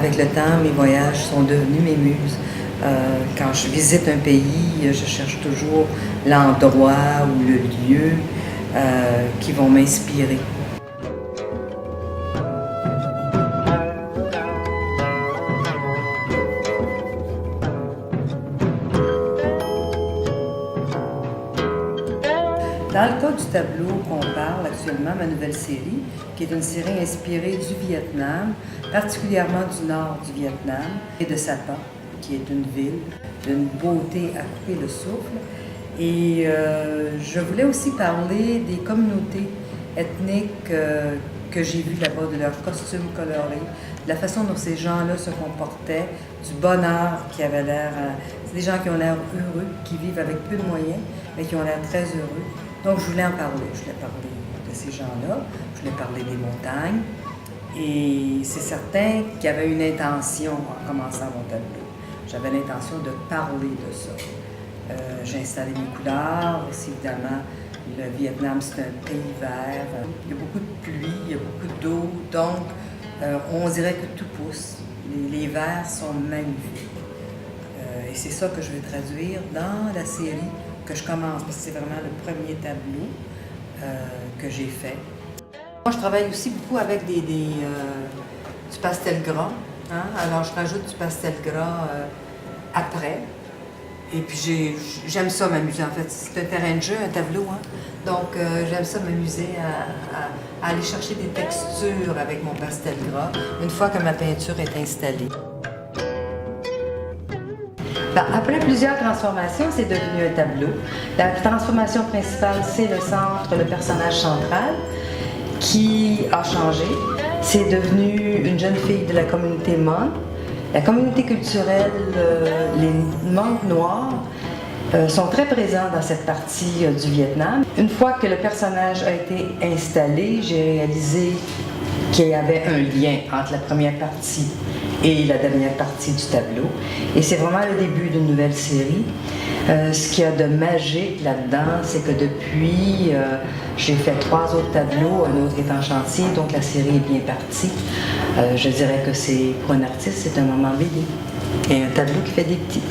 Avec le temps, mes voyages sont devenus mes muses. Quand je visite un pays, je cherche toujours l'endroit ou le lieu qui vont m'inspirer. Dans le cas du tableau qu'on parle actuellement, ma nouvelle série, qui est une série inspirée du Vietnam, particulièrement du nord du Vietnam, et de Sapa, qui est une ville d'une beauté à couper le souffle. Et je voulais aussi parler des communautés ethniques que j'ai vues là-bas, de leurs costumes colorés, de la façon dont ces gens-là se comportaient, du bonheur qui avait l'air... c'est des gens qui ont l'air heureux, qui vivent avec peu de moyens, mais qui ont l'air très heureux. Donc, je voulais en parler. Je voulais parler de ces gens-là, je voulais parler des montagnes. Et c'est certain qu'il y avait une intention en commençant mon tableau. J'avais l'intention de parler de ça. J'ai installé mes couleurs. Aussi, évidemment, le Vietnam, c'est un pays vert. Il y a beaucoup de pluie, il y a beaucoup d'eau. Donc, on dirait que tout pousse. Les vers sont magnifiques. Et c'est ça que je vais traduire dans la série que je commence, parce que c'est vraiment le premier tableau que j'ai fait. Moi, je travaille aussi beaucoup avec du pastel gras. Hein? Alors, je rajoute du pastel gras après. Et puis, j'aime ça m'amuser. En fait, c'est un terrain de jeu, un tableau. Hein? Donc, j'aime ça m'amuser à aller chercher des textures avec mon pastel gras, une fois que ma peinture est installée. Après plusieurs transformations, c'est devenu un tableau. La transformation principale, c'est le centre, le personnage central, qui a changé. C'est devenu une jeune fille de la communauté Hmong. La communauté culturelle, les Hmong noirs, sont très présents dans cette partie du Vietnam. Une fois que le personnage a été installé, j'ai réalisé qu'il y avait un lien entre la première partie et la dernière partie du tableau. Et c'est vraiment le début d'une nouvelle série. Ce qu'il y a de magique là-dedans, c'est que depuis, j'ai fait 3 autres tableaux, un autre est en chantier, donc la série est bien partie. Je dirais que pour un artiste, c'est un moment béni et un tableau qui fait des petits.